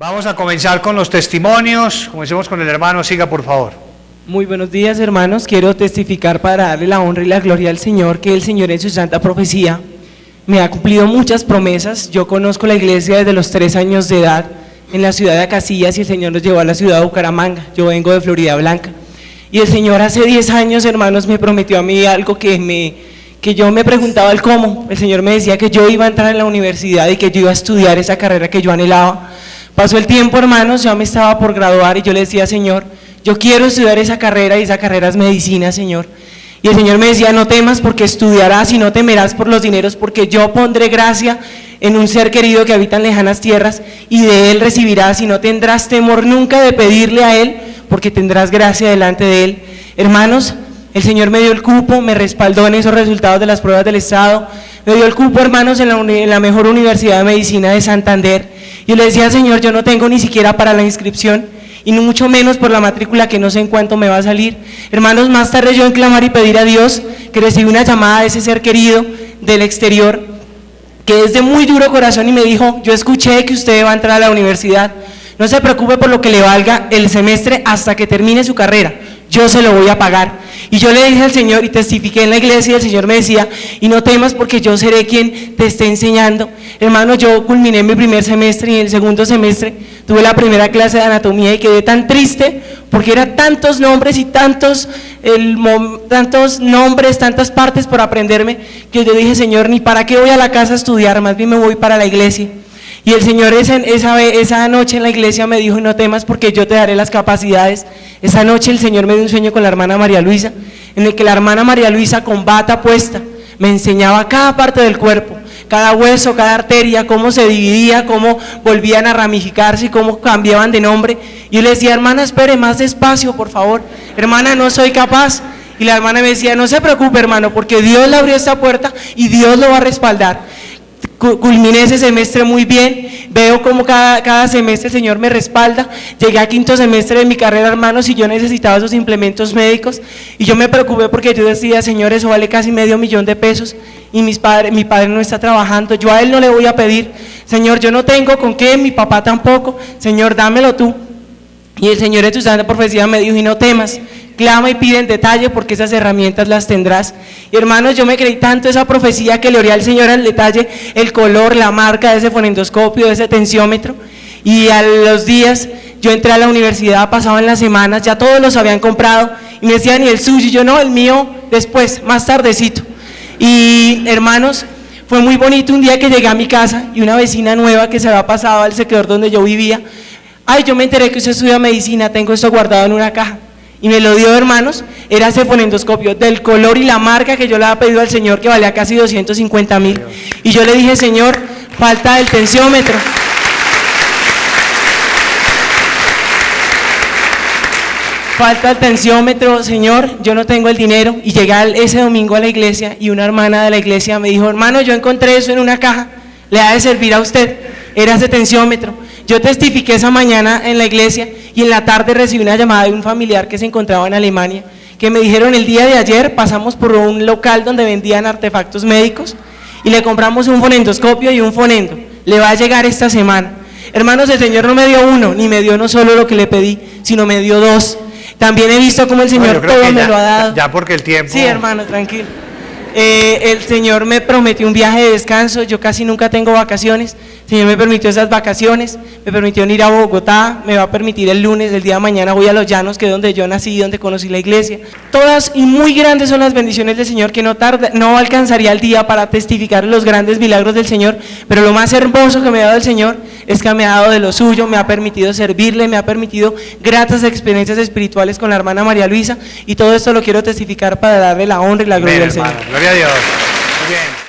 Vamos a comenzar con los testimonios. Comencemos con el hermano, siga por favor. Muy buenos días, hermanos. Quiero testificar para darle la honra y la gloria al Señor, que el Señor en su santa profecía me ha cumplido muchas promesas. Yo conozco la iglesia desde los 3 años de edad en la ciudad de Acacias y el Señor nos llevó a la ciudad de Bucaramanga. Yo vengo de Florida Blanca. Y el Señor hace 10 años, hermanos, me prometió a mí algo que yo me preguntaba el cómo. El Señor me decía que yo iba a entrar en la universidad y que yo iba a estudiar esa carrera que yo anhelaba. Pasó el tiempo, hermanos, yo me estaba por graduar y yo le decía, Señor, yo quiero estudiar esa carrera y esa carrera es medicina, Señor. Y el Señor me decía, no temas porque estudiarás y no temerás por los dineros, porque yo pondré gracia en un ser querido que habita en lejanas tierras y de él recibirás y no tendrás temor nunca de pedirle a él, porque tendrás gracia delante de él. Hermanos, el Señor me dio el cupo, me respaldó en esos resultados de las pruebas del Estado, me dio el cupo, hermanos, en la mejor universidad de medicina de Santander. Y le decía, Señor, yo no tengo ni siquiera para la inscripción, y mucho menos por la matrícula que no sé en cuánto me va a salir. Hermanos, más tarde yo en clamar y pedir a Dios, que recibí una llamada de ese ser querido del exterior, que es de muy duro corazón y me dijo, yo escuché que usted va a entrar a la universidad, no se preocupe por lo que le valga el semestre hasta que termine su carrera, yo se lo voy a pagar. Y yo le dije al Señor y testifiqué en la iglesia y el Señor me decía, y no temas porque yo seré quien te esté enseñando. Hermano, yo culminé mi primer semestre y en el segundo semestre tuve la primera clase de anatomía y quedé tan triste porque eran tantos nombres y tantos nombres, tantas partes por aprenderme, que yo dije, Señor, ni para qué voy a la casa a estudiar, más bien me voy para la iglesia. Y el Señor esa noche en la iglesia me dijo, no temas porque yo te daré las capacidades. Esa noche el Señor me dio un sueño con la hermana María Luisa, en el que la hermana María Luisa con bata puesta me enseñaba cada parte del cuerpo, cada hueso, cada arteria, cómo se dividía, cómo volvían a ramificarse y cómo cambiaban de nombre. Y yo le decía, hermana, espere más despacio, por favor, hermana, no soy capaz. Y la hermana me decía, no se preocupe, hermano, porque Dios le abrió esta puerta y Dios lo va a respaldar. Culminé ese semestre muy bien, veo como cada semestre el Señor me respalda. Llegué a 5º semestre de mi carrera, hermanos, y yo necesitaba esos implementos médicos y yo me preocupé porque yo decía, Señor, eso vale casi $500,000 de pesos y mi padre no está trabajando, yo a él no le voy a pedir, Señor, yo no tengo con qué, mi papá tampoco, Señor, dámelo tú. Y el Señor en su santa profecía me dijo, y no temas, clama y pide en detalle porque esas herramientas las tendrás. Y hermanos, yo me creí tanto esa profecía que le oré al Señor al detalle, el color, la marca de ese fonendoscopio, de ese tensiómetro. Y a los días yo entré a la universidad, pasaban las semanas, ya todos los habían comprado y me decían, ¿y el suyo? Y yo, no, el mío después, más tardecito. Y hermanos, fue muy bonito un día que llegué a mi casa y una vecina nueva que se había pasado al sector donde yo vivía, ay, yo me enteré que usted estudia medicina, tengo esto guardado en una caja. Y me lo dio, hermanos, era ese fonendoscopio del color y la marca que yo le había pedido al Señor, que valía casi 250,000. Y yo le dije, Señor, falta el tensiómetro. Falta el tensiómetro, Señor, yo no tengo el dinero. Y llegué ese domingo a la iglesia y una hermana de la iglesia me dijo, hermano, yo encontré eso en una caja, le ha de servir a usted, era ese tensiómetro. Yo testifiqué esa mañana en la iglesia y en la tarde recibí una llamada de un familiar que se encontraba en Alemania, que me dijeron, el día de ayer pasamos por un local donde vendían artefactos médicos y le compramos un fonendoscopio y un fonendo, le va a llegar esta semana. Hermanos, el Señor no me dio uno, ni me dio no solo lo que le pedí, sino me dio 2. También he visto cómo el Señor todo me lo ha dado. Ya porque el tiempo... Sí, hermano, tranquilo. El Señor me prometió un viaje de descanso, yo casi nunca tengo vacaciones, el Señor me permitió esas vacaciones, me permitió ir a Bogotá, me va a permitir el lunes, el día de mañana voy a Los Llanos, que es donde yo nací, donde conocí la iglesia. Todas y muy grandes son las bendiciones del Señor, que no alcanzaría el día para testificar los grandes milagros del Señor, pero lo más hermoso que me ha dado el Señor es que me ha dado de lo suyo, me ha permitido servirle, me ha permitido gratas experiencias espirituales con la hermana María Luisa, y todo esto lo quiero testificar para darle la honra y la gloria al Señor. Gloria a Dios. Muy bien.